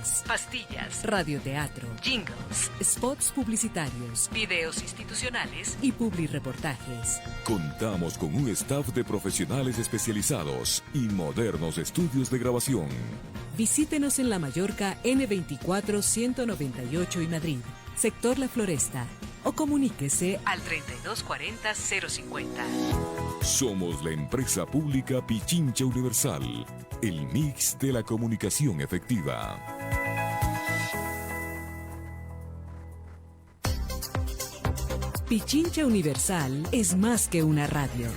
comerciales, pastillas, radioteatro, jingles, spots publicitarios, videos institucionales y publireportajes. Contamos con un staff de profesionales especializados y modernos estudios de grabación. Visítenos en La Mallorca N24 198 y Madrid, sector La Floresta, o comuníquese al 3240 050. Somos la empresa pública Pichincha Universal, el mix de la comunicación efectiva. Pichincha Universal es más que una radio.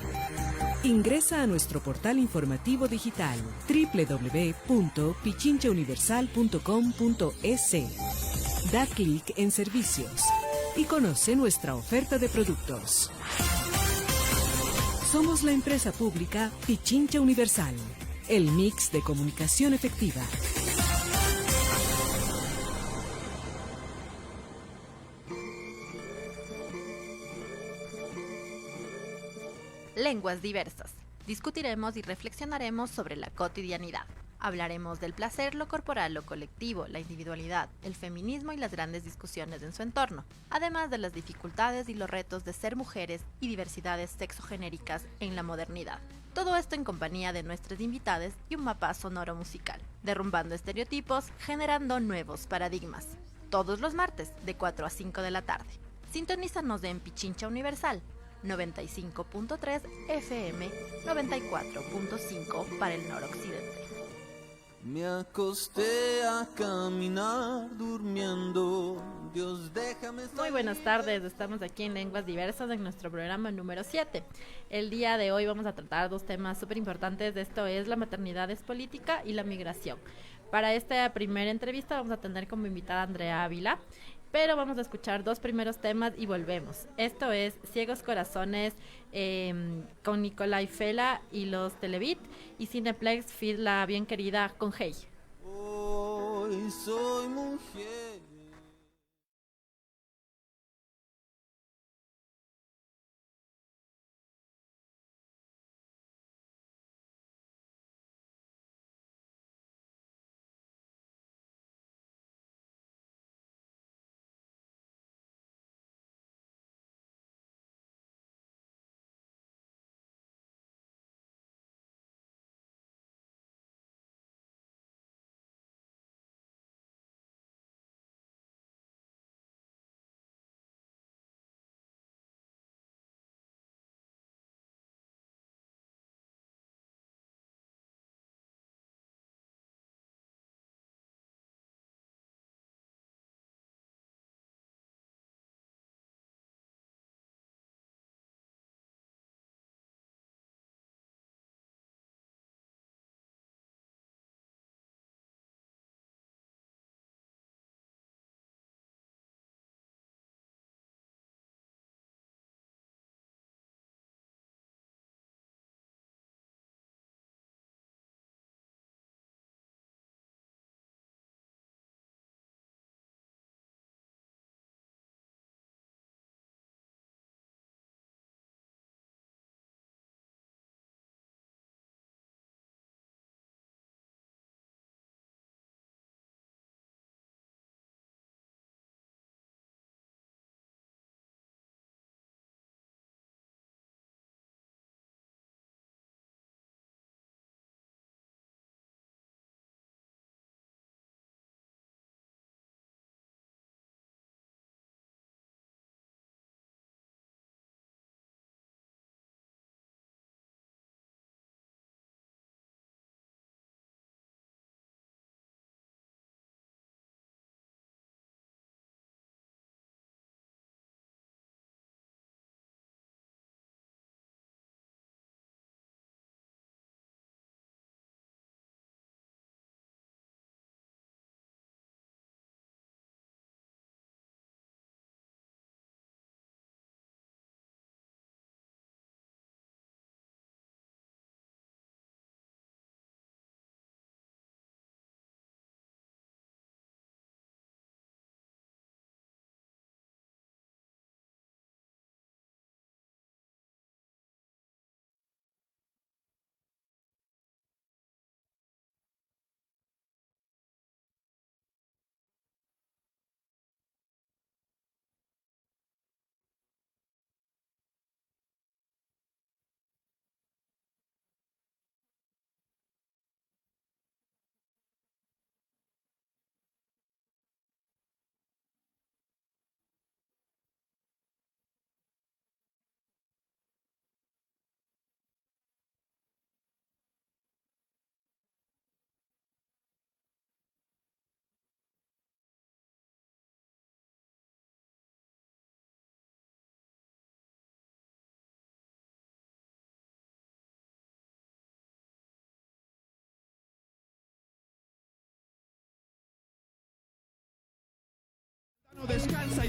Ingresa a nuestro portal informativo digital www.pichinchauniversal.com.es. Da clic en servicios y conoce nuestra oferta de productos. Somos la empresa pública Pichincha Universal, el mix de comunicación efectiva. Lenguas diversas. Discutiremos y reflexionaremos sobre la cotidianidad. Hablaremos del placer, lo corporal, lo colectivo, la individualidad, el feminismo y las grandes discusiones en su entorno, además de las dificultades y los retos de ser mujeres y diversidades sexogenéricas en la modernidad. Todo esto en compañía de nuestras invitadas y un mapa sonoro musical, derrumbando estereotipos, generando nuevos paradigmas. Todos los martes, de 4 a 5 de la tarde. Sintonízanos en Pichincha Universal, 95.3 FM, 94.5 para el noroccidente. Me acosté a caminar durmiendo. Dios, déjame salir. Muy buenas tardes, estamos aquí en Lenguas Diversas en nuestro programa número 7. El día de hoy vamos a tratar dos temas súper importantes. Esto es la maternidad es política y la migración. Para esta primera entrevista vamos a tener como invitada a Andrea Ávila, pero vamos a escuchar dos primeros temas y volvemos. Esto es Ciegos Corazones con Nicolai Fela y los Televit, y Cineplex Feed La Bien Querida con Hey. Hoy soy mujer.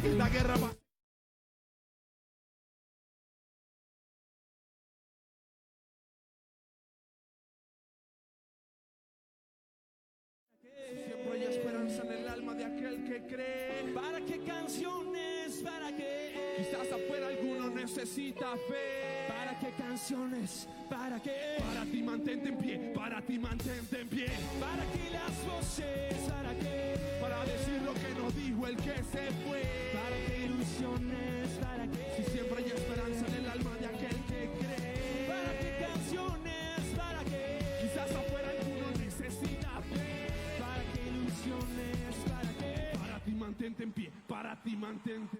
la guerra va. Siempre hay esperanza en el alma de aquel que cree. ¿Para qué canciones? ¿Para qué? Quizás afuera alguno necesita fe. ¿Para qué canciones? ¿Para qué? Para ti mantente en pie, para ti mantente en pie. ¿Para qué las voces? ¿Para qué? Para decir lo que nos dijo el que se fue. ¿Para qué ilusiones? ¿Para qué? Si siempre hay esperanza en el alma de aquel que cree. ¿Para qué canciones? ¿Para qué? Quizás afuera alguno necesita fe. ¿Para qué ilusiones? ¿Para qué? Para ti mantente en pie, para ti mantente.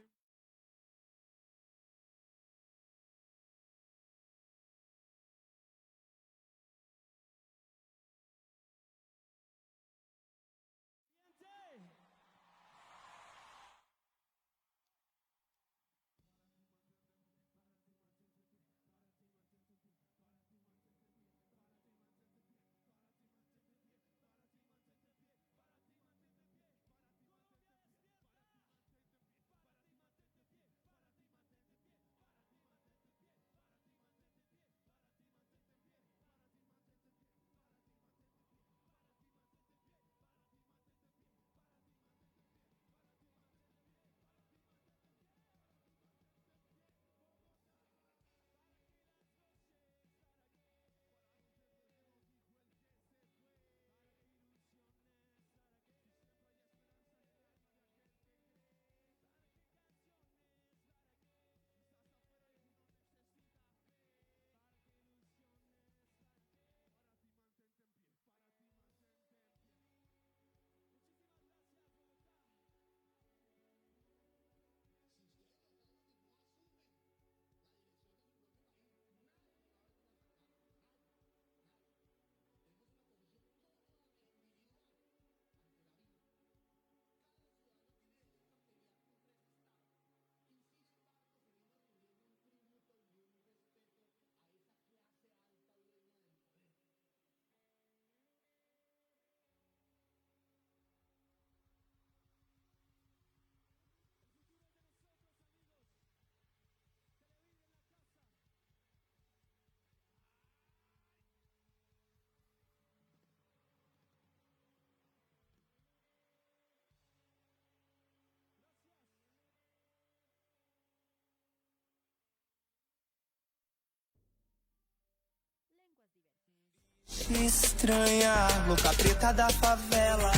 Estranha, louca preta da favela.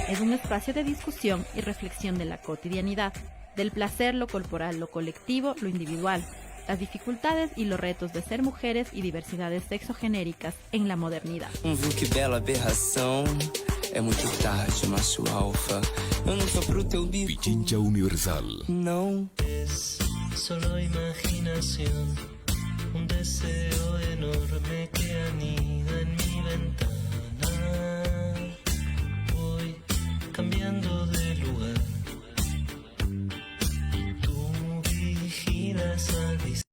Es un espacio de discusión y reflexión de la cotidianidad, del placer, lo corporal, lo colectivo, lo individual, las dificultades y los retos de ser mujeres y diversidades sexogenéricas en la modernidad. Que bela aberração. É muito tarde, macho alfa. Eu não tô pro teu bico. Pichincha Universal. Não. Es solo imaginación, un deseo enorme que anida en mi ventana. Voy cambiando de lugar. Tú vigilas a distancia.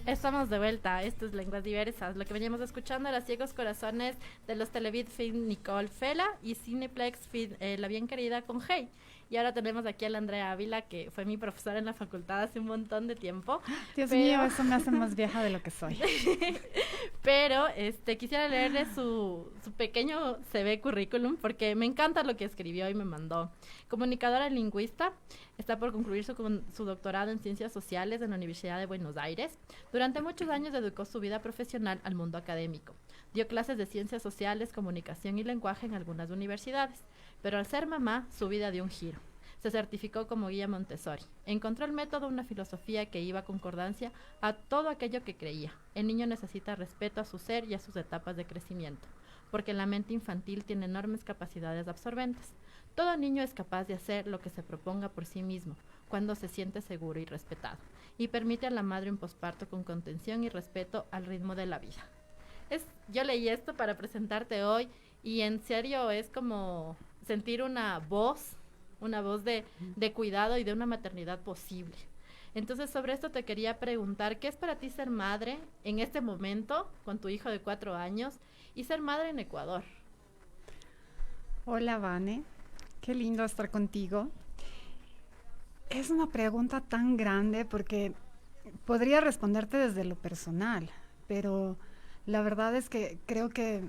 Estamos de vuelta, esto es Lenguas Diversas. Lo que veníamos escuchando era Ciegos Corazones de los Televid Film Nicole Fela y Cineplex Film La Bien Querida con Hey. Y ahora tenemos aquí a la Andrea Ávila, que fue mi profesora en la facultad hace un montón de tiempo. Dios mío, eso me hace más vieja de lo que soy. Pero quisiera leerle su pequeño CV currículum, porque me encanta lo que escribió y me mandó. Comunicadora lingüista, está por concluir su doctorado en Ciencias Sociales en la Universidad de Buenos Aires. Durante muchos años dedicó su vida profesional al mundo académico. Dio clases de Ciencias Sociales, Comunicación y Lenguaje en algunas universidades. Pero al ser mamá, su vida dio un giro. Se certificó como guía Montessori. Encontró el método, una filosofía que iba a concordancia a todo aquello que creía. El niño necesita respeto a su ser y a sus etapas de crecimiento, porque la mente infantil tiene enormes capacidades absorbentes. Todo niño es capaz de hacer lo que se proponga por sí mismo, cuando se siente seguro y respetado, y permite a la madre un posparto con contención y respeto al ritmo de la vida. Yo leí esto para presentarte hoy, y en serio es como sentir una voz de cuidado y de una maternidad posible. Entonces, sobre esto te quería preguntar, ¿qué es para ti ser madre en este momento con tu hijo de 4 años y ser madre en Ecuador? Hola, Vane. Qué lindo estar contigo. Es una pregunta tan grande porque podría responderte desde lo personal, pero la verdad es que creo que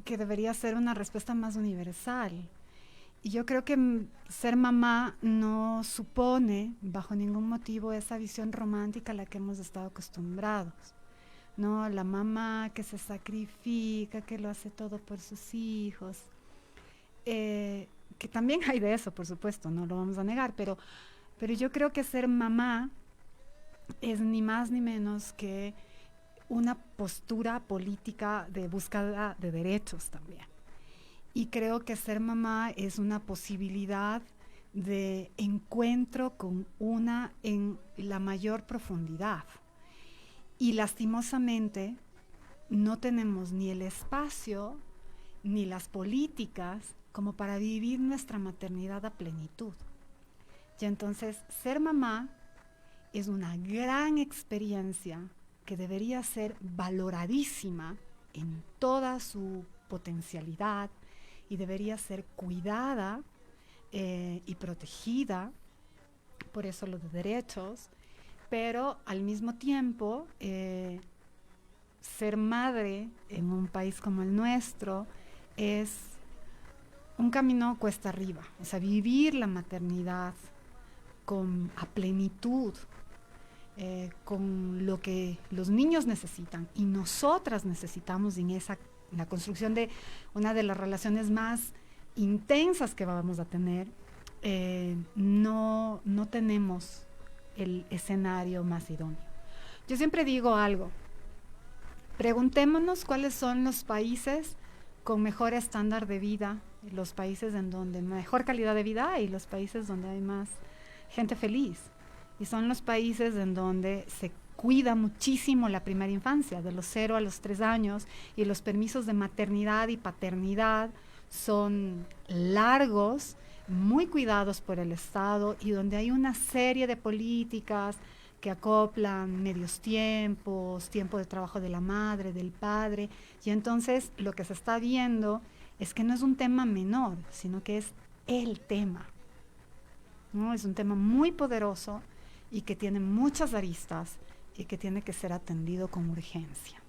debería ser una respuesta más universal. Y yo creo que ser mamá no supone, bajo ningún motivo, esa visión romántica a la que hemos estado acostumbrados, ¿no? La mamá que se sacrifica, que lo hace todo por sus hijos. Que también hay de eso, por supuesto, no lo vamos a negar, pero yo creo que ser mamá es ni más ni menos que una postura política de búsqueda de derechos también. Y creo que ser mamá es una posibilidad de encuentro con una en la mayor profundidad. Y lastimosamente no tenemos ni el espacio ni las políticas como para vivir nuestra maternidad a plenitud. Y entonces ser mamá es una gran experiencia que debería ser valoradísima en toda su potencialidad y debería ser cuidada y protegida, por eso los derechos, pero al mismo tiempo ser madre en un país como el nuestro es un camino cuesta arriba, o sea, vivir la maternidad a plenitud, con lo que los niños necesitan y nosotras necesitamos en la construcción de una de las relaciones más intensas que vamos a tener, no tenemos el escenario más idóneo. Yo siempre digo algo, preguntémonos cuáles son los países con mejor estándar de vida, los países en donde mejor calidad de vida y los países donde hay más gente feliz. Y son los países en donde se cuida muchísimo la primera infancia, de los 0 a los 3 años, y los permisos de maternidad y paternidad son largos, muy cuidados por el Estado, y donde hay una serie de políticas que acoplan medios tiempos, tiempo de trabajo de la madre, del padre, y entonces lo que se está viendo es que no es un tema menor, sino que es el tema, ¿no? Es un tema muy poderoso y que tiene muchas aristas y que tiene que ser atendido con urgencia.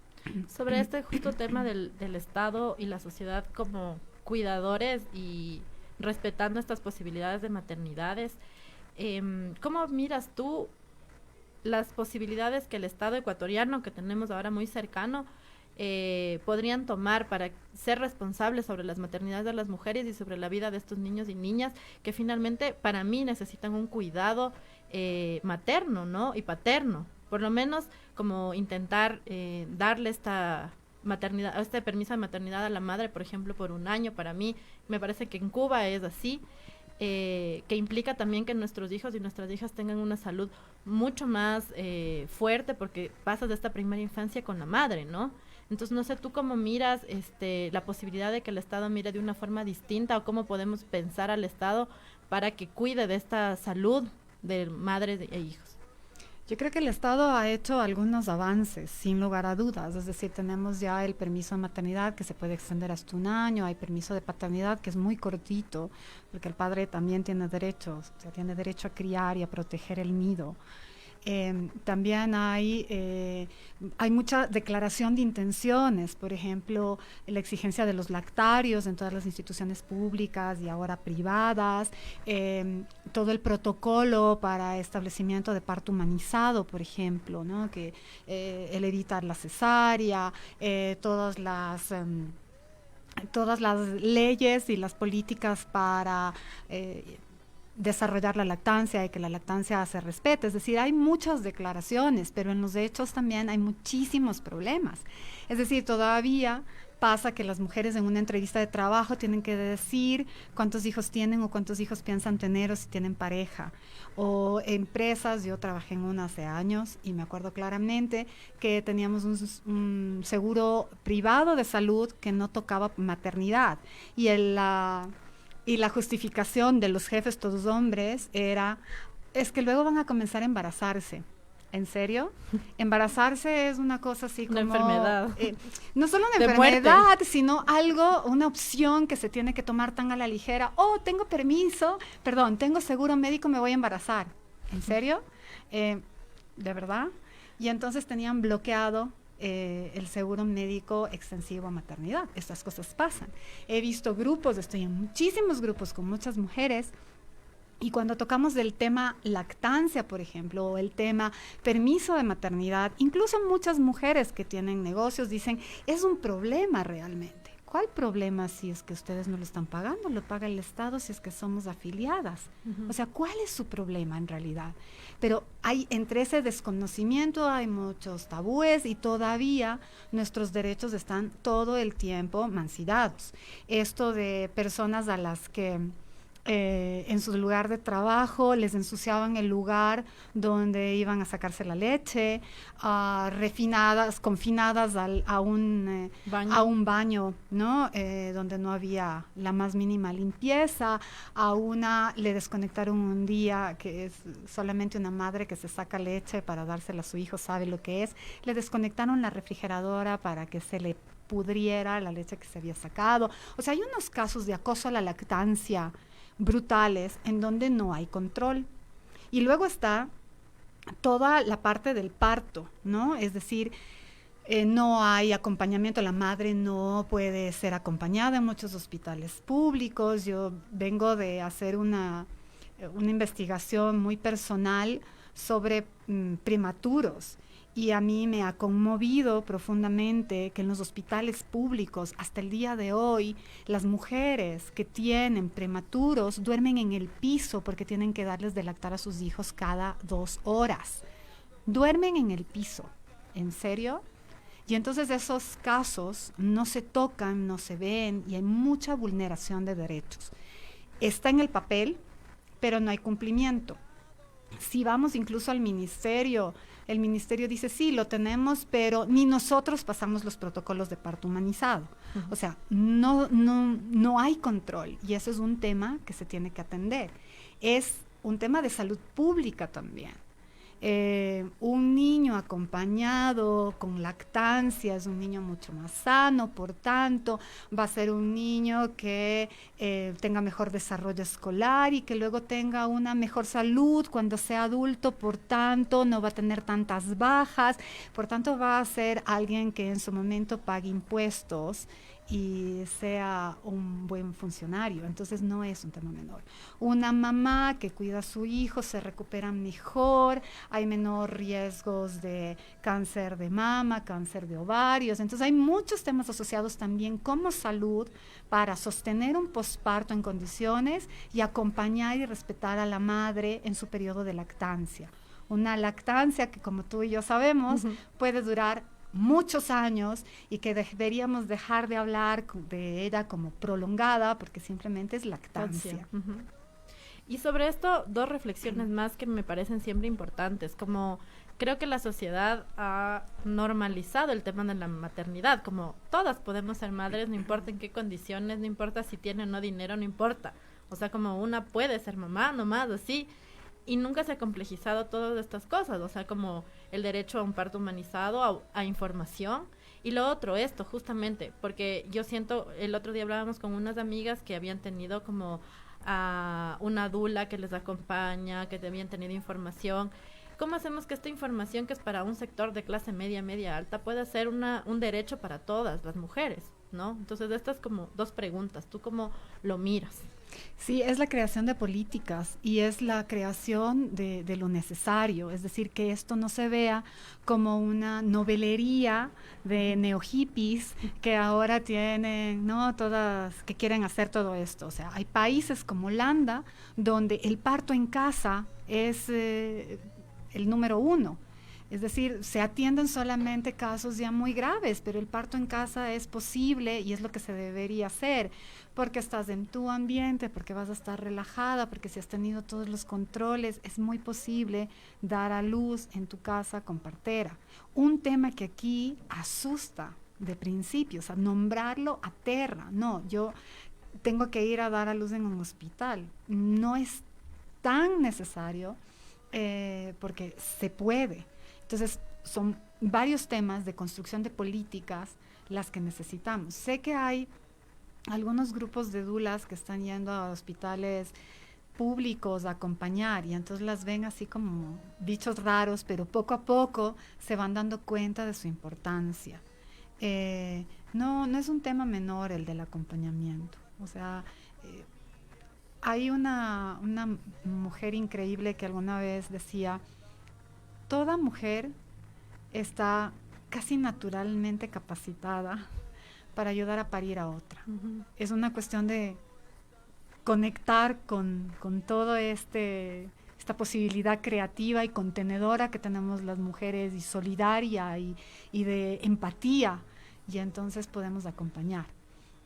Sobre este justo tema del Estado y la sociedad como cuidadores y respetando estas posibilidades de maternidades, ¿cómo miras tú las posibilidades que el Estado ecuatoriano, que tenemos ahora muy cercano, podrían tomar para ser responsables sobre las maternidades de las mujeres y sobre la vida de estos niños y niñas que finalmente para mí necesitan un cuidado materno, ¿no? Y paterno, por lo menos como intentar darle esta maternidad, este permiso de maternidad a la madre, por ejemplo, por 1 año. Para mí me parece que en Cuba es así, que implica también que nuestros hijos y nuestras hijas tengan una salud mucho más fuerte, porque pasas de esta primera infancia con la madre, ¿no? Entonces, no sé, ¿tú cómo miras la posibilidad de que el Estado mire de una forma distinta, o cómo podemos pensar al Estado para que cuide de esta salud de madres e hijos? Yo creo que el Estado ha hecho algunos avances, sin lugar a dudas. Es decir, tenemos ya el permiso de maternidad que se puede extender hasta 1 año, hay permiso de paternidad que es muy cortito, porque el padre también tiene derechos, o sea, tiene derecho a criar y a proteger el nido. También hay mucha declaración de intenciones, por ejemplo, la exigencia de los lactarios en todas las instituciones públicas y ahora privadas, todo el protocolo para establecimiento de parto humanizado, por ejemplo, ¿no? Que el evitar la cesárea, todas las leyes y las políticas para desarrollar la lactancia y que la lactancia se respete. Es decir, hay muchas declaraciones, pero en los hechos también hay muchísimos problemas. Es decir, todavía pasa que las mujeres en una entrevista de trabajo tienen que decir cuántos hijos tienen o cuántos hijos piensan tener o si tienen pareja. O empresas, yo trabajé en una hace años y me acuerdo claramente que teníamos un seguro privado de salud que no tocaba maternidad. Y la justificación de los jefes, todos hombres, es que luego van a comenzar a embarazarse. ¿En serio? Embarazarse es una cosa así como... Una enfermedad. No solo una De enfermedad, muerte. sino una opción que se tiene que tomar tan a la ligera. Oh, tengo seguro médico, me voy a embarazar. ¿En serio? ¿De verdad? Y entonces tenían bloqueado el seguro médico extensivo a maternidad. Estas cosas pasan. He visto estoy en muchísimos grupos con muchas mujeres. Y cuando tocamos del tema lactancia, por ejemplo, o el tema permiso de maternidad, incluso muchas mujeres que tienen negocios dicen, es un problema realmente. ¿Cuál problema si es que ustedes no lo están pagando? Lo paga el Estado si es que somos afiliadas. O sea, ¿cuál es su problema en realidad? Pero entre ese desconocimiento hay muchos tabúes y todavía nuestros derechos están todo el tiempo mancillados. Esto de personas a las que... en su lugar de trabajo les ensuciaban el lugar donde iban a sacarse la leche, confinadas a un baño, ¿no? Donde no había la más mínima limpieza. A una le desconectaron un día, que es solamente una madre que se saca leche para dársela a su hijo, sabe lo que es. Le desconectaron la refrigeradora para que se le pudriera la leche que se había sacado. O sea, hay unos casos de acoso a la lactancia brutales en donde no hay control. Y luego está toda la parte del parto, ¿no? Es decir, no hay acompañamiento, la madre no puede ser acompañada en muchos hospitales públicos. Yo vengo de hacer una investigación muy personal sobre prematuros. Y a mí me ha conmovido profundamente que en los hospitales públicos, hasta el día de hoy, las mujeres que tienen prematuros duermen en el piso porque tienen que darles de lactar a sus hijos cada 2 horas. Duermen en el piso. ¿En serio? Y entonces esos casos no se tocan, no se ven y hay mucha vulneración de derechos. Está en el papel, pero no hay cumplimiento. Si vamos incluso al ministerio, el ministerio dice, sí, lo tenemos, pero ni nosotros pasamos los protocolos de parto humanizado. O sea, no hay control y eso es un tema que se tiene que atender. Es un tema de salud pública también. Un niño acompañado con lactancia es un niño mucho más sano, por tanto va a ser un niño que tenga mejor desarrollo escolar y que luego tenga una mejor salud cuando sea adulto, por tanto no va a tener tantas bajas, por tanto va a ser alguien que en su momento pague impuestos y sea un buen funcionario. Entonces no es un tema menor. Una mamá que cuida a su hijo se recupera mejor, hay menor riesgos de cáncer de mama, cáncer de ovarios. Entonces hay muchos temas asociados también como salud para sostener un posparto en condiciones y acompañar y respetar a la madre en su periodo de lactancia. Una lactancia que, como tú y yo sabemos, puede durar muchos años y que deberíamos dejar de hablar de ella como prolongada porque simplemente es lactancia. Y sobre esto, 2 reflexiones más que me parecen siempre importantes, como creo que la sociedad ha normalizado el tema de la maternidad, como todas podemos ser madres, no importa en qué condiciones, no importa si tiene o no dinero, no importa, o sea, como una puede ser mamá nomás, así. Y nunca se ha complejizado todas estas cosas, o sea, como el derecho a un parto humanizado, a información. Y lo otro, esto justamente, porque yo siento, el otro día hablábamos con unas amigas que habían tenido como una dula que les acompaña, que habían tenido información. ¿Cómo hacemos que esta información, que es para un sector de clase media, media alta, pueda ser un derecho para todas las mujeres, ¿no? Entonces, estas como 2 preguntas. ¿Tú cómo lo miras? Sí, es la creación de políticas y es la creación de lo necesario, es decir, que esto no se vea como una novelería de neo-hippies que ahora tienen, ¿no? Todas, que quieren hacer todo esto. O sea, hay países como Holanda donde el parto en casa es el número 1. Es decir, se atienden solamente casos ya muy graves, pero el parto en casa es posible y es lo que se debería hacer, porque estás en tu ambiente, porque vas a estar relajada, porque si has tenido todos los controles, es muy posible dar a luz en tu casa con partera. Un tema que aquí asusta de principio, o sea, nombrarlo aterra. No, yo tengo que ir a dar a luz en un hospital. No es tan necesario porque se puede. Entonces, son varios temas de construcción de políticas las que necesitamos. Sé que hay algunos grupos de dulas que están yendo a hospitales públicos a acompañar y entonces las ven así como bichos raros, pero poco a poco se van dando cuenta de su importancia. No es un tema menor el del acompañamiento. O sea, hay una mujer increíble que alguna vez decía: toda mujer está casi naturalmente capacitada para ayudar a parir a otra. Uh-huh. Es una cuestión de conectar con todo esta posibilidad creativa y contenedora que tenemos las mujeres, y solidaria y de empatía, y entonces podemos acompañar.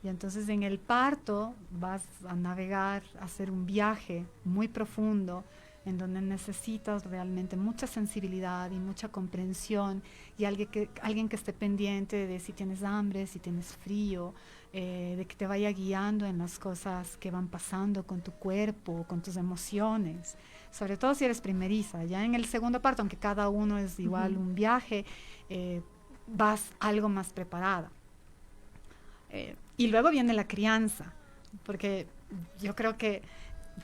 Y entonces en el parto vas a navegar, a hacer un viaje muy profundo, en donde necesitas realmente mucha sensibilidad y mucha comprensión, y alguien que esté pendiente de si tienes hambre, si tienes frío, de que te vaya guiando en las cosas que van pasando con tu cuerpo, con tus emociones, sobre todo si eres primeriza. Ya en el segundo parto, aunque cada uno es igual uh-huh. un viaje, vas algo más preparada. Y luego viene la crianza, porque yo creo que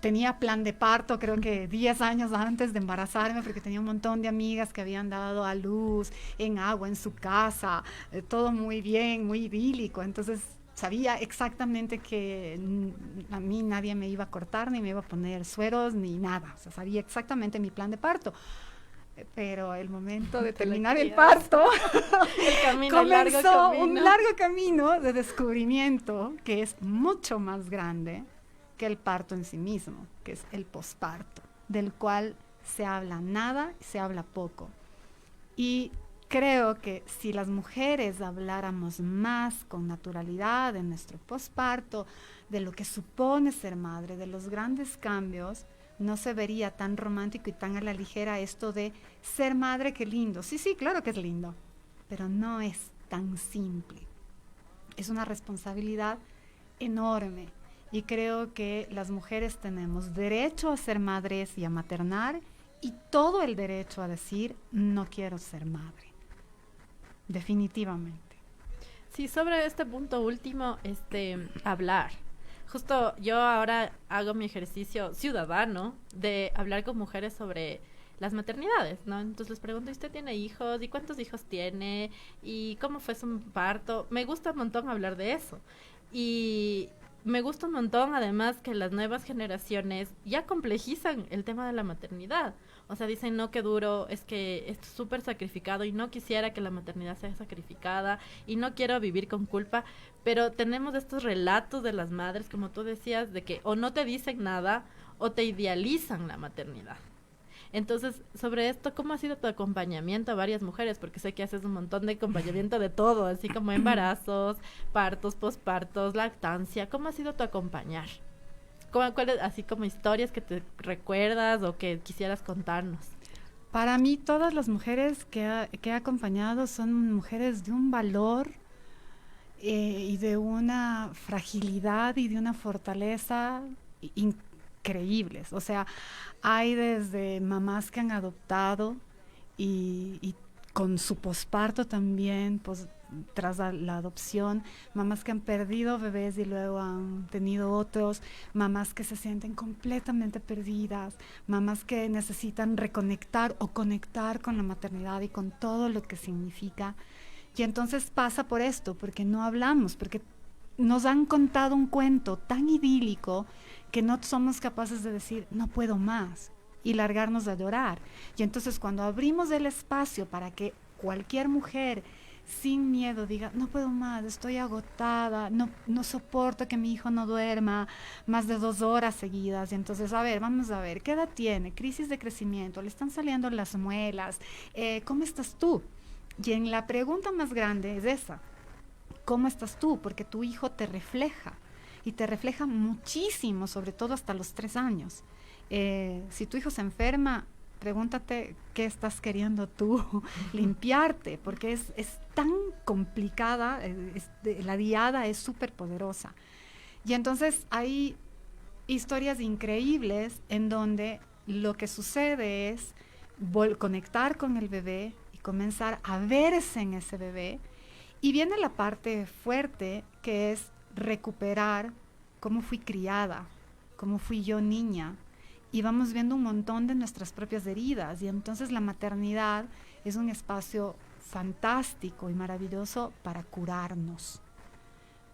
tenía plan de parto, creo que 10 años antes de embarazarme, porque tenía un montón de amigas que habían dado a luz en agua, en su casa, todo muy bien, muy idílico. Entonces sabía exactamente que a mí nadie me iba a cortar, ni me iba a poner sueros, ni nada. O sea, sabía exactamente mi plan de parto. Pero el momento de terminar el parto comenzó un largo camino de descubrimiento que es mucho más grande que el parto en sí mismo, que es el posparto, del cual se habla nada y se habla poco. Y creo que si las mujeres habláramos más con naturalidad de nuestro posparto, de lo que supone ser madre, de los grandes cambios, no se vería tan romántico y tan a la ligera esto de ser madre, qué lindo. Sí, claro que es lindo, pero no es tan simple. Es una responsabilidad enorme. Y creo que las mujeres tenemos derecho a ser madres y a maternar, y todo el derecho a decir, no quiero ser madre. Definitivamente. Sí, sobre este punto último, hablar. Justo yo ahora hago mi ejercicio ciudadano de hablar con mujeres sobre las maternidades, ¿no? Entonces les pregunto, ¿y usted tiene hijos? ¿Y cuántos hijos tiene? ¿Y cómo fue su parto? Me gusta un montón hablar de eso. Y me gusta un montón, además, que las nuevas generaciones ya complejizan el tema de la maternidad. O sea, dicen, no, qué duro, es que es súper sacrificado y no quisiera que la maternidad sea sacrificada y no quiero vivir con culpa. Pero tenemos estos relatos de las madres, como tú decías, de que o no te dicen nada o te idealizan la maternidad. Entonces, sobre esto, ¿cómo ha sido tu acompañamiento a varias mujeres? Porque sé que haces un montón de acompañamiento de todo, así como embarazos, partos, pospartos, lactancia. ¿Cómo ha sido tu acompañar? ¿Cuáles, así como historias que te recuerdas o que quisieras contarnos? Para mí, todas las mujeres que he acompañado son mujeres de un valor y de una fragilidad y de una fortaleza increíbles. O sea, hay desde mamás que han adoptado y con su posparto también, pues, tras la adopción, mamás que han perdido bebés y luego han tenido otros, mamás que se sienten completamente perdidas, mamás que necesitan reconectar o conectar con la maternidad y con todo lo que significa. Y entonces pasa por esto, porque no hablamos, porque nos han contado un cuento tan idílico que no somos capaces de decir, no puedo más, y largarnos a llorar. Y entonces cuando abrimos el espacio para que cualquier mujer sin miedo diga, no puedo más, estoy agotada, no soporto que mi hijo no duerma más de 2 horas seguidas. Y entonces, a ver, vamos a ver, ¿qué edad tiene? Crisis de crecimiento, le están saliendo las muelas, ¿cómo estás tú? Y en la pregunta más grande es esa, ¿cómo estás tú? Porque tu hijo te refleja, y te refleja muchísimo, sobre todo hasta los 3 años. Si tu hijo se enferma, pregúntate qué estás queriendo tú limpiarte, porque es tan complicada, la diada es súper poderosa. Y entonces hay historias increíbles en donde lo que sucede es conectar con el bebé y comenzar a verse en ese bebé. Y viene la parte fuerte, que es recuperar cómo fui criada, cómo fui yo niña, y vamos viendo un montón de nuestras propias heridas, y entonces la maternidad es un espacio fantástico y maravilloso para curarnos,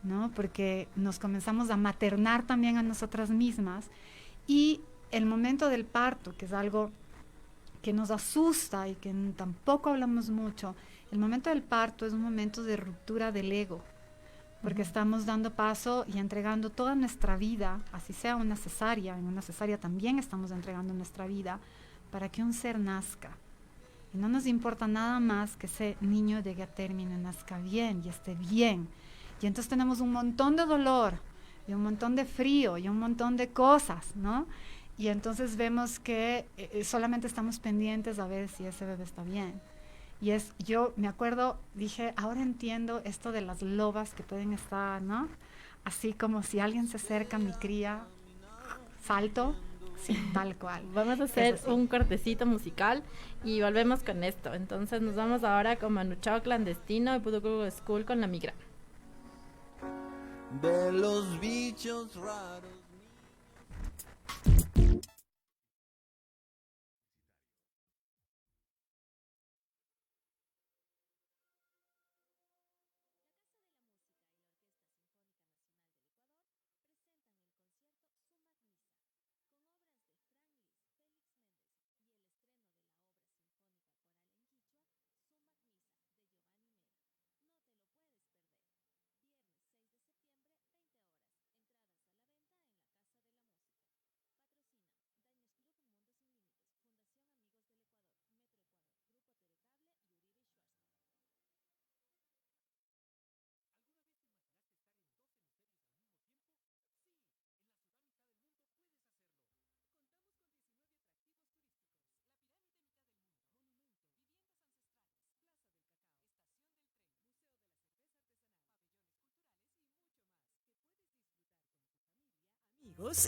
¿no? Porque nos comenzamos a maternar también a nosotras mismas, y el momento del parto, que es algo que nos asusta y que tampoco hablamos mucho, el momento del parto es un momento de ruptura del ego, porque estamos dando paso y entregando toda nuestra vida, así sea una cesárea. En una cesárea también estamos entregando nuestra vida para que un ser nazca. Y no nos importa nada más que ese niño llegue a término, nazca bien y esté bien. Y entonces tenemos un montón de dolor, y un montón de frío, y un montón de cosas, ¿no? Y entonces vemos que solamente estamos pendientes a ver si ese bebé está bien. Y yo me acuerdo, dije, ahora entiendo esto de las lobas que pueden estar, ¿no? Así como si alguien se acerca a mi cría, salto, sí, tal cual. Vamos a hacer un cortecito musical y volvemos con esto. Entonces nos vamos ahora con Manu Chao Clandestino y Puduku School con La Migra. De los bichos raros.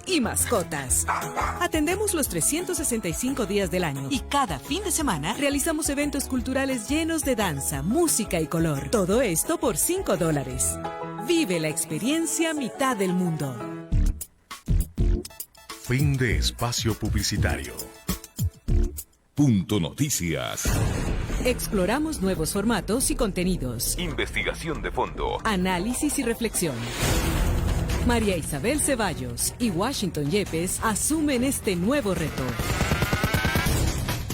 Y mascotas. Atendemos los 365 días del año y cada fin de semana realizamos eventos culturales llenos de danza, música y color. Todo esto por $5. Vive la experiencia mitad del mundo. Fin de espacio publicitario. Punto Noticias. Exploramos nuevos formatos y contenidos. Investigación de fondo. Análisis y reflexión. María Isabel Ceballos y Washington Yepes asumen este nuevo reto.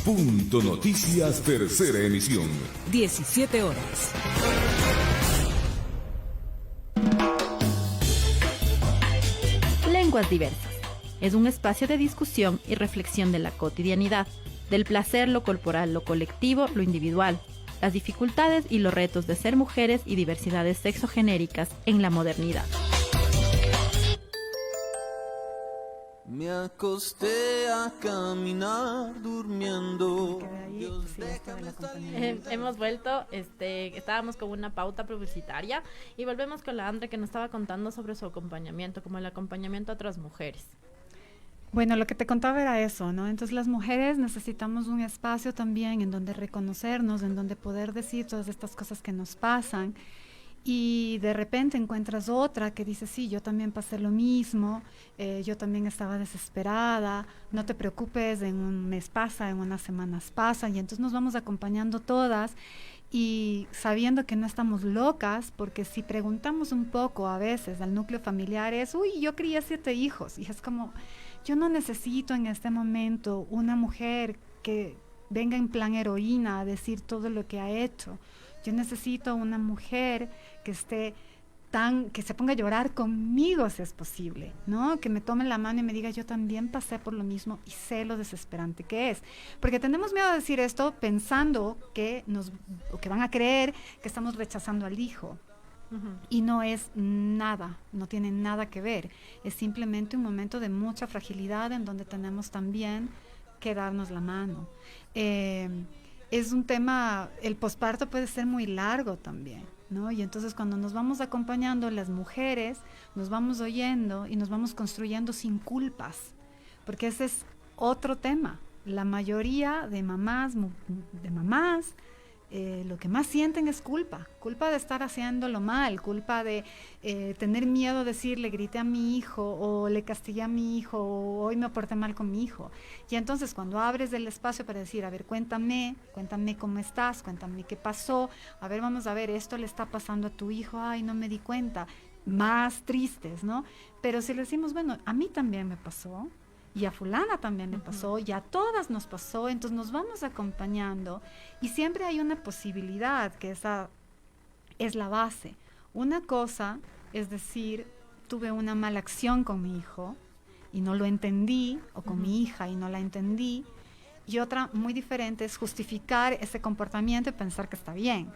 Punto Noticias, tercera emisión. 17 horas. Lenguas diversas. Es un espacio de discusión y reflexión de la cotidianidad, del placer, lo corporal, lo colectivo, lo individual, las dificultades y los retos de ser mujeres y diversidades sexogenéricas en la modernidad. Me acosté a caminar durmiendo. Hemos vuelto, estábamos con una pauta publicitaria y volvemos con la Andrea que nos estaba contando sobre su acompañamiento, como el acompañamiento a otras mujeres. Bueno, lo que te contaba era eso, ¿no? Entonces las mujeres necesitamos un espacio también en donde reconocernos, en donde poder decir todas estas cosas que nos pasan. Y de repente encuentras otra que dice, sí, yo también pasé lo mismo, yo también estaba desesperada, no te preocupes, en un mes pasa, en unas semanas pasa, y entonces nos vamos acompañando todas y sabiendo que no estamos locas, porque si preguntamos un poco a veces al núcleo familiar es, uy, yo crié 7 hijos, y es como, yo no necesito en este momento una mujer que venga en plan heroína a decir todo lo que ha hecho. Yo necesito una mujer que esté que se ponga a llorar conmigo si es posible, ¿no? Que me tome la mano y me diga, yo también pasé por lo mismo y sé lo desesperante que es. Porque tenemos miedo de decir esto pensando que o que van a creer que estamos rechazando al hijo. Y no es nada, no tiene nada que ver. Es simplemente un momento de mucha fragilidad en donde tenemos también que darnos la mano. Es un tema, el posparto puede ser muy largo también, ¿no? Y entonces cuando nos vamos acompañando las mujeres, nos vamos oyendo y nos vamos construyendo sin culpas, porque ese es otro tema. La mayoría de mamás, lo que más sienten es culpa de estar haciéndolo mal, culpa de tener miedo de decir, le grité a mi hijo, o le castigué a mi hijo, o hoy me porté mal con mi hijo. Y entonces cuando abres el espacio para decir, a ver, cuéntame cómo estás, cuéntame qué pasó, a ver, vamos a ver, esto le está pasando a tu hijo, ay, no me di cuenta, más tristes, ¿no? Pero si le decimos, bueno, a mí también me pasó, y a fulana también le pasó, y a todas nos pasó, entonces nos vamos acompañando, y siempre hay una posibilidad, que esa es la base. Una cosa es decir, tuve una mala acción con mi hijo, y no lo entendí, o con mi hija, y no la entendí, y otra muy diferente es justificar ese comportamiento y pensar que está bien.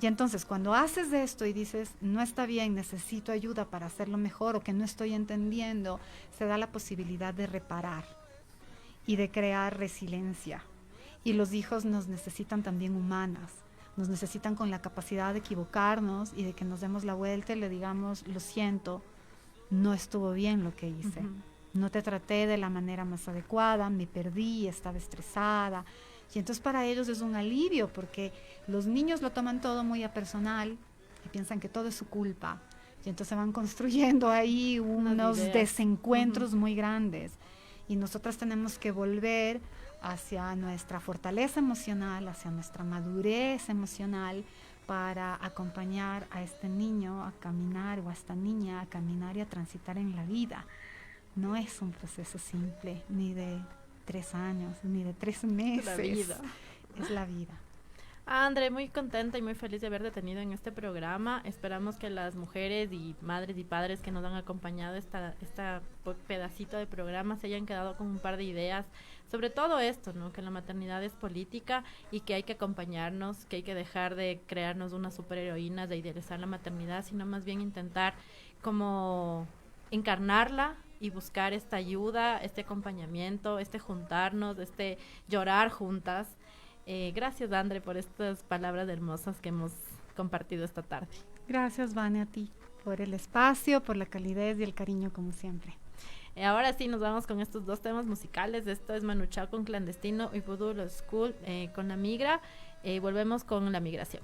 Y entonces cuando haces esto y dices, no está bien, necesito ayuda para hacerlo mejor o que no estoy entendiendo, se da la posibilidad de reparar y de crear resiliencia. Y los hijos nos necesitan también humanas, nos necesitan con la capacidad de equivocarnos y de que nos demos la vuelta y le digamos, lo siento, no estuvo bien lo que hice, no te traté de la manera más adecuada, me perdí, estaba estresada. Y entonces para ellos es un alivio porque los niños lo toman todo muy a personal y piensan que todo es su culpa. Y entonces van construyendo ahí unos desencuentros muy grandes. Y nosotras tenemos que volver hacia nuestra fortaleza emocional, hacia nuestra madurez emocional para acompañar a este niño a caminar o a esta niña a caminar y a transitar en la vida. No es un proceso simple, ni de 3 años, ni de 3 meses. La vida. Es la vida. André, muy contenta y muy feliz de haberte tenido en este programa. Esperamos que las mujeres y madres y padres que nos han acompañado esta pedacito de programa se hayan quedado con un par de ideas sobre todo esto, ¿no? Que la maternidad es política y que hay que acompañarnos, que hay que dejar de crearnos unas superheroínas, de idealizar la maternidad, sino más bien intentar como encarnarla y buscar esta ayuda, este acompañamiento, este juntarnos, este llorar juntas. Gracias, André, por estas palabras hermosas que hemos compartido esta tarde. Gracias, Vane, a ti, por el espacio, por la calidez y el cariño, como siempre. Ahora sí, nos vamos con estos 2 temas musicales. Esto es Manu Chao con Clandestino y Voodoo School con La Migra. Volvemos con La Migración.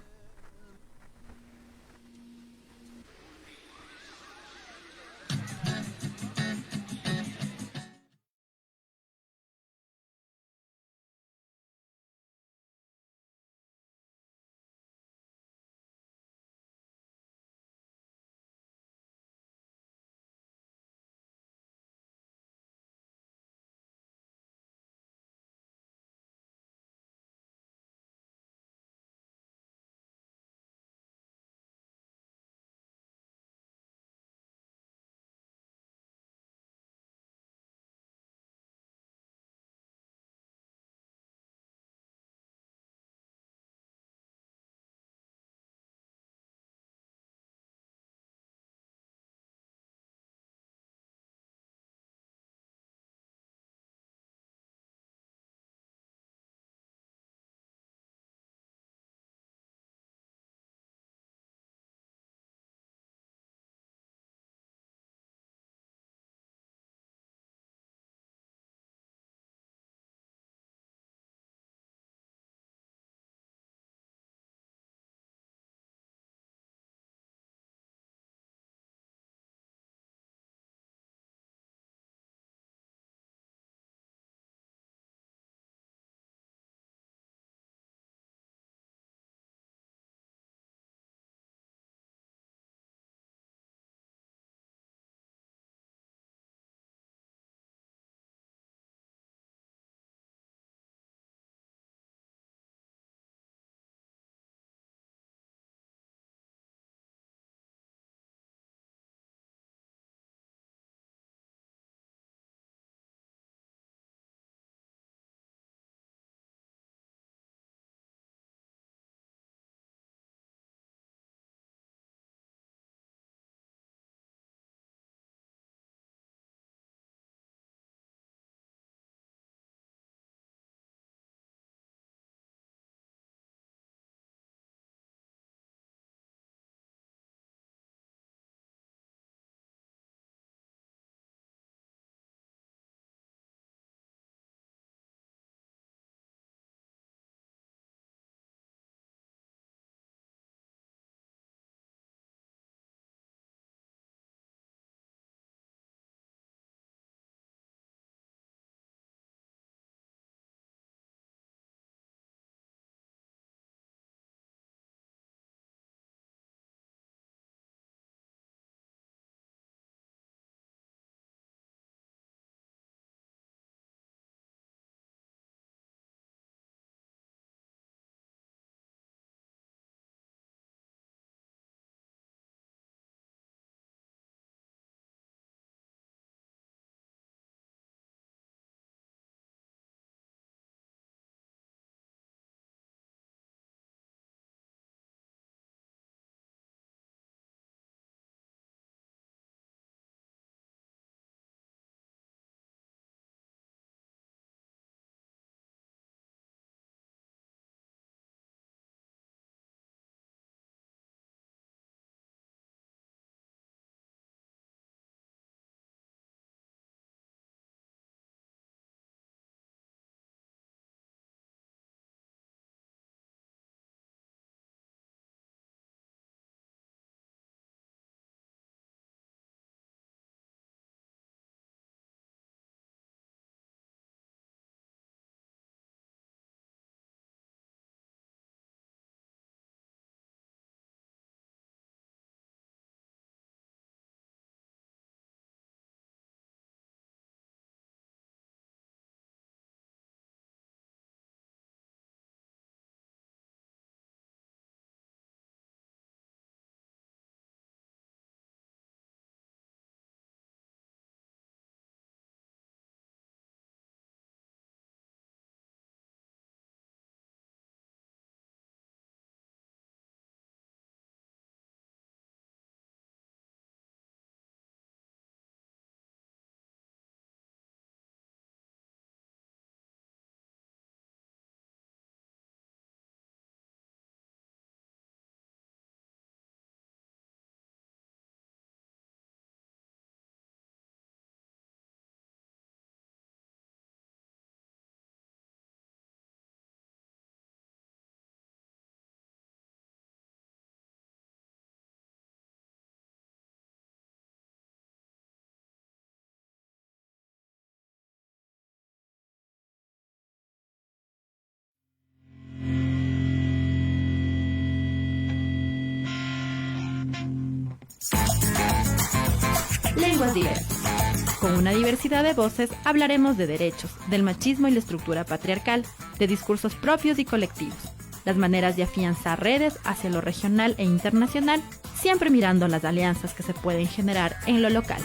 Lenguas Diversas. Con una diversidad de voces hablaremos de derechos, del machismo y la estructura patriarcal, de discursos propios y colectivos, las maneras de afianzar redes hacia lo regional e internacional, siempre mirando las alianzas que se pueden generar en lo local.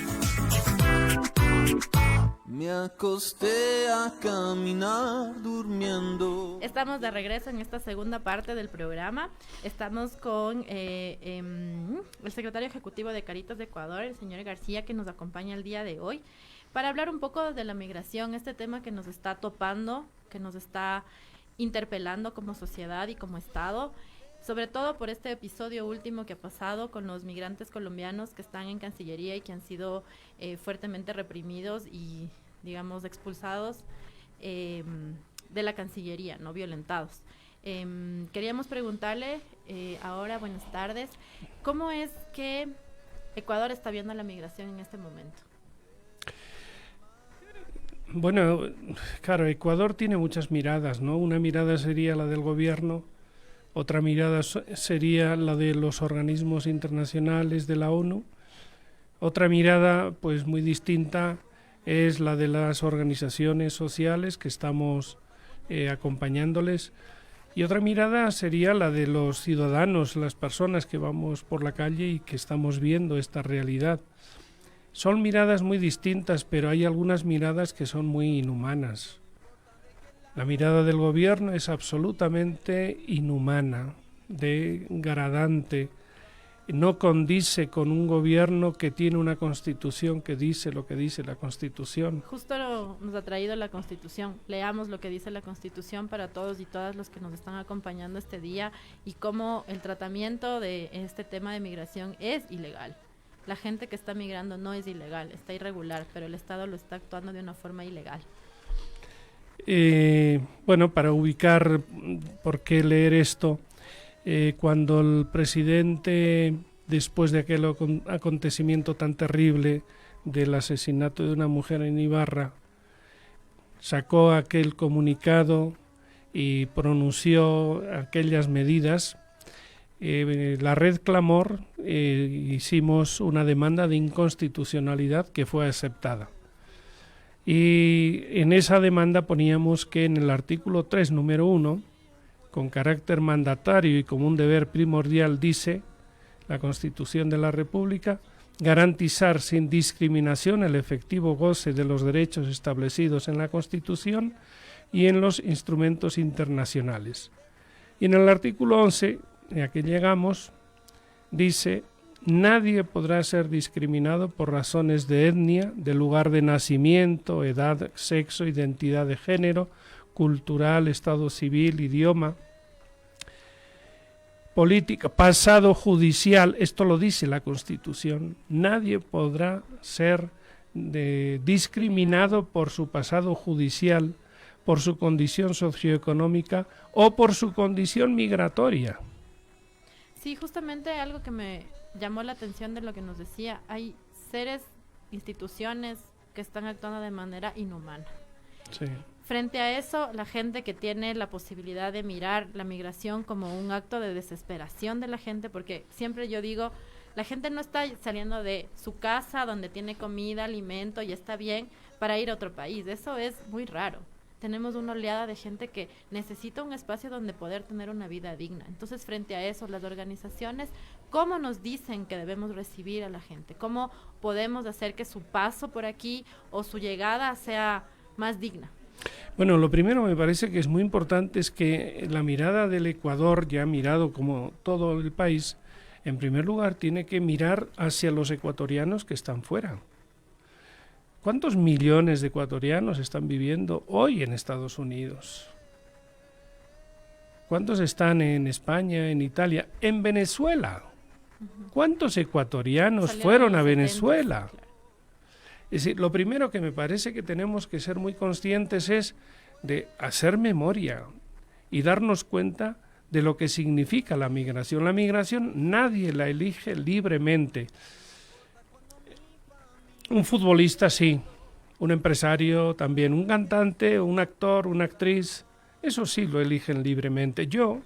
Me acosté a caminar durmiendo. Estamos de regreso en esta segunda parte del programa. Estamos con el secretario ejecutivo de Caritas de Ecuador, el señor García, que nos acompaña el día de hoy, para hablar un poco de la migración, este tema que nos está topando, que nos está interpelando como sociedad y como Estado, sobre todo por este episodio último que ha pasado con los migrantes colombianos que están en Cancillería y que han sido fuertemente reprimidos y, digamos, expulsados de la Cancillería, no violentados. Queríamos preguntarle ahora, buenas tardes, ¿cómo es que Ecuador está viendo la migración en este momento? Bueno, claro, Ecuador tiene muchas miradas, ¿no? Una mirada sería la del gobierno, otra mirada sería la de los organismos internacionales de la ONU, otra mirada, pues muy distinta, es la de las organizaciones sociales que estamos acompañándoles, y otra mirada sería la de los ciudadanos, las personas que vamos por la calle y que estamos viendo esta realidad. Son miradas muy distintas, pero hay algunas miradas que son muy inhumanas. La mirada del gobierno es absolutamente inhumana, degradante. No condice con un gobierno que tiene una constitución que dice lo que dice la constitución. Justo nos ha traído la constitución. Leamos lo que dice la constitución para todos y todas los que nos están acompañando este día y cómo el tratamiento de este tema de migración es ilegal. La gente que está migrando no es ilegal, está irregular, pero el Estado lo está actuando de una forma ilegal. Bueno, para ubicar por qué leer esto, cuando el presidente, después de aquel acontecimiento tan terrible del asesinato de una mujer en Ibarra, sacó aquel comunicado y pronunció aquellas medidas, la Red Clamor hicimos una demanda de inconstitucionalidad que fue aceptada. Y en esa demanda poníamos que en el artículo 3, número 1, con carácter mandatario y como un deber primordial, dice la Constitución de la República, garantizar sin discriminación el efectivo goce de los derechos establecidos en la Constitución y en los instrumentos internacionales. Y en el artículo 11, a que llegamos, dice: nadie podrá ser discriminado por razones de etnia, de lugar de nacimiento, edad, sexo, identidad de género, cultural, estado civil, idioma, política, pasado judicial. Esto lo dice la Constitución. Nadie podrá ser discriminado por su pasado judicial, por su condición socioeconómica o por su condición migratoria. Sí, justamente algo que me llamó la atención de lo que nos decía, hay seres, instituciones que están actuando de manera inhumana. Sí. Frente a eso, la gente que tiene la posibilidad de mirar la migración como un acto de desesperación de la gente, porque siempre yo digo, la gente no está saliendo de su casa donde tiene comida, alimento y está bien para ir a otro país. Eso es muy raro. Tenemos una oleada de gente que necesita un espacio donde poder tener una vida digna. Entonces, frente a eso, las organizaciones, ¿cómo nos dicen que debemos recibir a la gente? ¿Cómo podemos hacer que su paso por aquí o su llegada sea más digna? Bueno, lo primero me parece que es muy importante es que la mirada del Ecuador, ya mirado como todo el país, en primer lugar tiene que mirar hacia los ecuatorianos que están fuera. ¿Cuántos millones de ecuatorianos están viviendo hoy en Estados Unidos? ¿Cuántos están en España, en Italia, en Venezuela? ¿Cuántos ecuatorianos fueron a Venezuela? Es decir, lo primero que me parece que tenemos que ser muy conscientes es de hacer memoria y darnos cuenta de lo que significa la migración. La migración nadie la elige libremente. Un futbolista sí, un empresario también, un cantante, un actor, una actriz, eso sí lo eligen libremente. Yo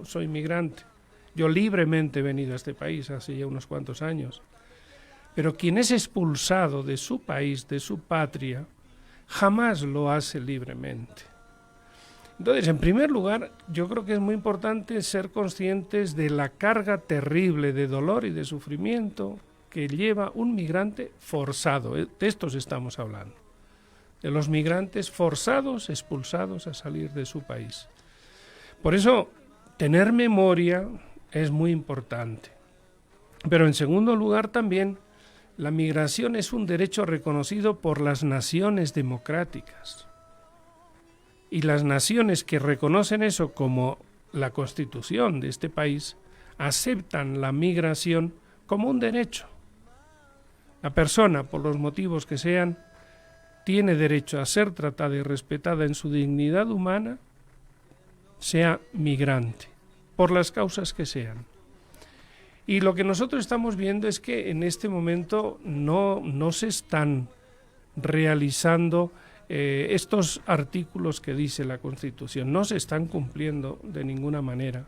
soy migrante, yo libremente he venido a este país hace ya unos cuantos años. Pero quien es expulsado de su país, de su patria, jamás lo hace libremente. Entonces, en primer lugar, yo creo que es muy importante ser conscientes de la carga terrible de dolor y de sufrimiento que lleva un migrante forzado. De estos estamos hablando, de los migrantes forzados, expulsados a salir de su país. Por eso, tener memoria es muy importante. Pero en segundo lugar también, la migración es un derecho reconocido por las naciones democráticas. Y las naciones que reconocen eso como la Constitución de este país, aceptan la migración como un derecho. La persona, por los motivos que sean, tiene derecho a ser tratada y respetada en su dignidad humana, sea migrante, por las causas que sean. Y lo que nosotros estamos viendo es que en este momento no se están realizando estos artículos que dice la Constitución, no se están cumpliendo de ninguna manera.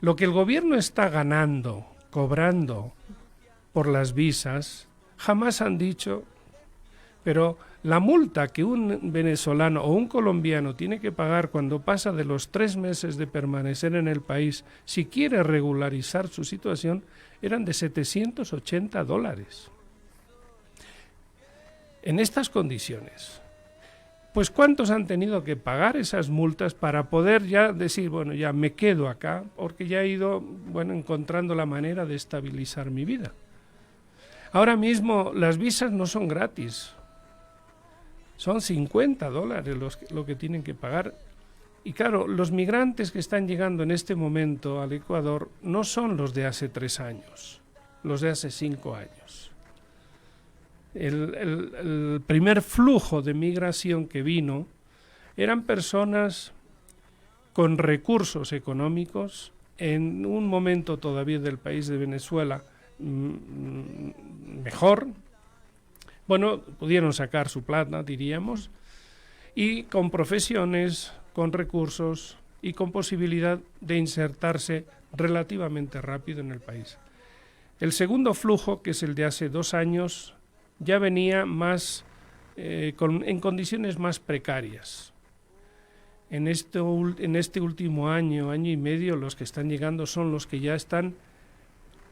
Lo que el gobierno está ganando, cobrando por las visas, jamás han dicho, pero la multa que un venezolano o un colombiano tiene que pagar cuando pasa de los 3 meses de permanecer en el país, si quiere regularizar su situación, eran de $780. En estas condiciones, pues ¿cuántos han tenido que pagar esas multas para poder ya decir, bueno, ya me quedo acá, porque ya he ido, bueno, encontrando la manera de estabilizar mi vida? Ahora mismo las visas no son gratis. Son $50 lo que tienen que pagar. Y claro, los migrantes que están llegando en este momento al Ecuador no son los de hace 3 años, los de hace 5 años. El primer flujo de migración que vino eran personas con recursos económicos, en un momento todavía del país de Venezuela mejor. Bueno, pudieron sacar su plata, diríamos, y con profesiones, con recursos y con posibilidad de insertarse relativamente rápido en el país. El segundo flujo, que es el de hace 2 años, ya venía más en condiciones más precarias. En este último año y medio, los que están llegando son los que ya están.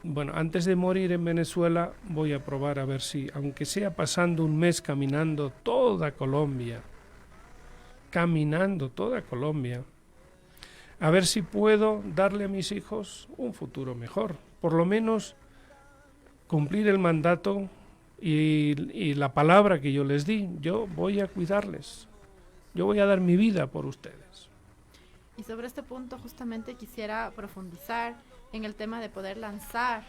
Bueno, antes de morir en Venezuela voy a probar a ver si, aunque sea pasando un mes caminando toda Colombia, a ver si puedo darle a mis hijos un futuro mejor, por lo menos cumplir el mandato y la palabra que yo les di. Yo voy a cuidarles, yo voy a dar mi vida por ustedes. Y sobre este punto justamente quisiera profundizar en el tema de poder lanzar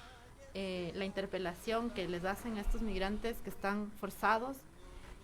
la interpelación que les hacen a estos migrantes que están forzados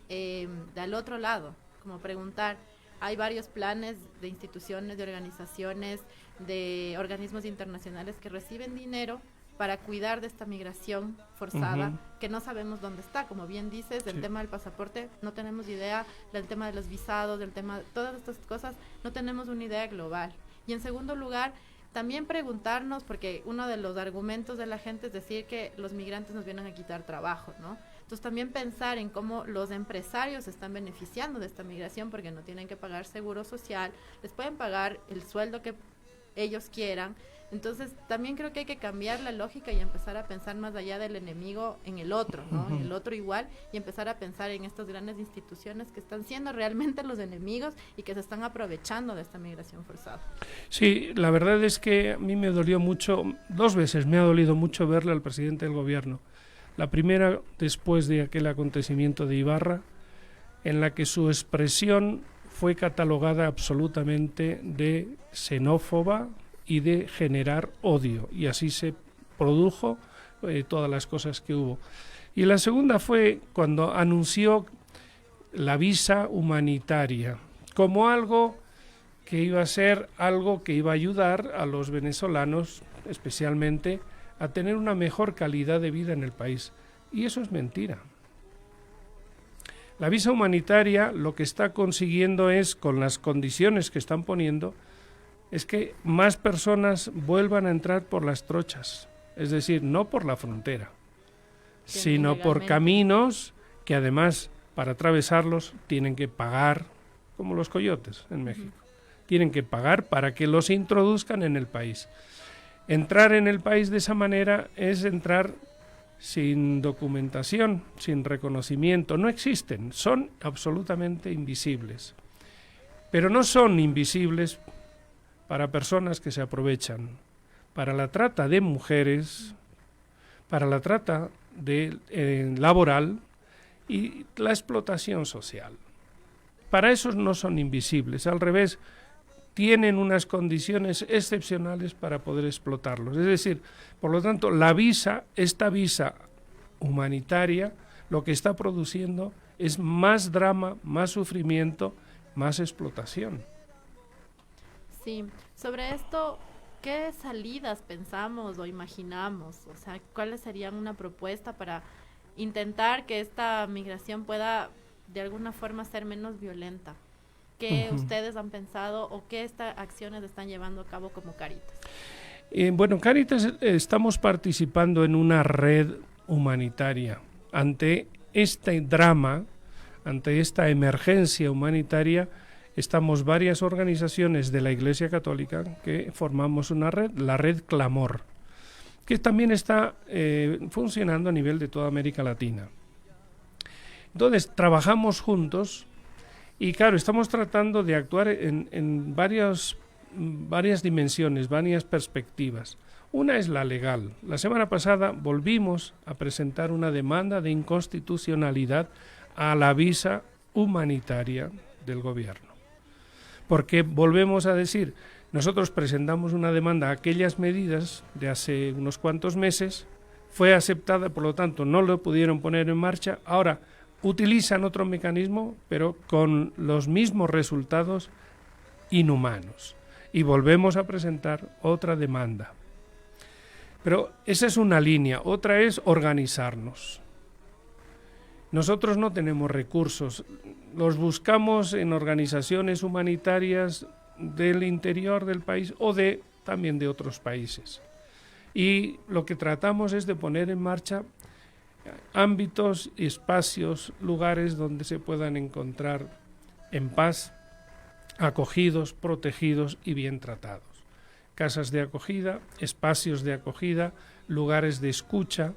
del otro lado, como preguntar, hay varios planes de instituciones, de organizaciones, de organismos internacionales que reciben dinero para cuidar de esta migración forzada, que no sabemos dónde está. Como bien dices, del tema del pasaporte no tenemos idea, del tema de los visados, del tema de todas estas cosas, no tenemos una idea global. Y en segundo lugar, también preguntarnos, porque uno de los argumentos de la gente es decir que los migrantes nos vienen a quitar trabajo, ¿no? Entonces también pensar en cómo los empresarios se están beneficiando de esta migración, porque no tienen que pagar seguro social, les pueden pagar el sueldo que ellos quieran. Entonces también creo que hay que cambiar la lógica y empezar a pensar más allá del enemigo en el otro, ¿no? En el otro igual, y empezar a pensar en estas grandes instituciones que están siendo realmente los enemigos y que se están aprovechando de esta migración forzada. Sí, la verdad es que a mí me dolió mucho, 2 veces me ha dolido mucho verle al presidente del gobierno. La primera después de aquel acontecimiento de Ibarra, en la que su expresión fue catalogada absolutamente de xenófoba y de generar odio, y así se produjo todas las cosas que hubo. Y la segunda fue cuando anunció la visa humanitaria como algo que iba a ser algo que iba a ayudar a los venezolanos, especialmente, a tener una mejor calidad de vida en el país. Y eso es mentira. La visa humanitaria lo que está consiguiendo es, con las condiciones que están poniendo, es que más personas vuelvan a entrar por las trochas, es decir, no por la frontera, sino por caminos que además para atravesarlos tienen que pagar, como los coyotes en México. Tienen que pagar para que los introduzcan en el país. Entrar en el país de esa manera es entrar sin documentación, sin reconocimiento. No existen, son absolutamente invisibles. Pero no son invisibles para personas que se aprovechan, para la trata de mujeres, para la trata laboral y la explotación social. Para esos no son invisibles, al revés, tienen unas condiciones excepcionales para poder explotarlos. Es decir, por lo tanto, esta visa humanitaria, lo que está produciendo es más drama, más sufrimiento, más explotación. Sí, sobre esto, ¿qué salidas pensamos o imaginamos? O sea, ¿cuáles serían una propuesta para intentar que esta migración pueda de alguna forma ser menos violenta? ¿Qué ustedes han pensado o qué acciones están llevando a cabo como Cáritas? Bueno, Cáritas estamos participando en una red humanitaria. Ante este drama, ante esta emergencia humanitaria, estamos varias organizaciones de la Iglesia Católica que formamos una red, la Red Clamor, que también está funcionando a nivel de toda América Latina. Entonces, trabajamos juntos y, claro, estamos tratando de actuar en varias dimensiones, varias perspectivas. Una es la legal. La semana pasada volvimos a presentar una demanda de inconstitucionalidad a la visa humanitaria del gobierno. Porque volvemos a decir, nosotros presentamos una demanda a aquellas medidas de hace unos cuantos meses, fue aceptada, por lo tanto no lo pudieron poner en marcha, ahora utilizan otro mecanismo, pero con los mismos resultados inhumanos. Y volvemos a presentar otra demanda. Pero esa es una línea, otra es organizarnos. Nosotros no tenemos recursos, los buscamos en organizaciones humanitarias del interior del país o también de otros países. Y lo que tratamos es de poner en marcha ámbitos, espacios, lugares donde se puedan encontrar en paz, acogidos, protegidos y bien tratados. Casas de acogida, espacios de acogida, lugares de escucha,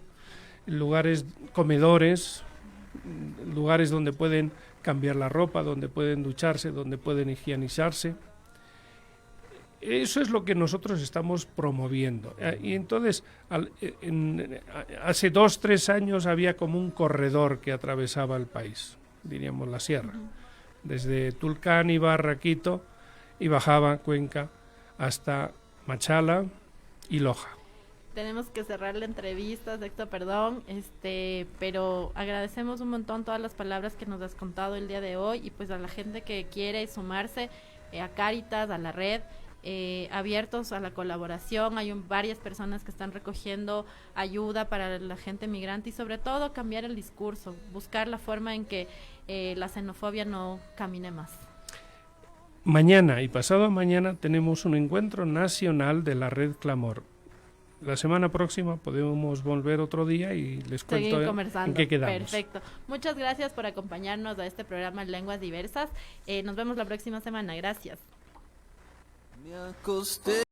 lugares, comedores, lugares donde pueden cambiar la ropa, donde pueden ducharse, donde pueden higienizarse. Eso es lo que nosotros estamos promoviendo. Y entonces, hace 2-3 años había como un corredor que atravesaba el país, diríamos la sierra, desde Tulcán, Ibarra, Quito, y bajaba Cuenca hasta Machala y Loja. Tenemos que cerrar la entrevista, Sexto, perdón, pero agradecemos un montón todas las palabras que nos has contado el día de hoy y pues a la gente que quiere sumarse a Cáritas, a la red, abiertos a la colaboración. Hay varias personas que están recogiendo ayuda para la gente migrante y sobre todo cambiar el discurso, buscar la forma en que la xenofobia no camine más. Mañana y pasado mañana tenemos un encuentro nacional de la Red Clamor. La semana próxima podemos volver otro día y les cuento en qué quedamos. Perfecto. Muchas gracias por acompañarnos a este programa Lenguas Diversas. Nos vemos la próxima semana. Gracias. Me acosté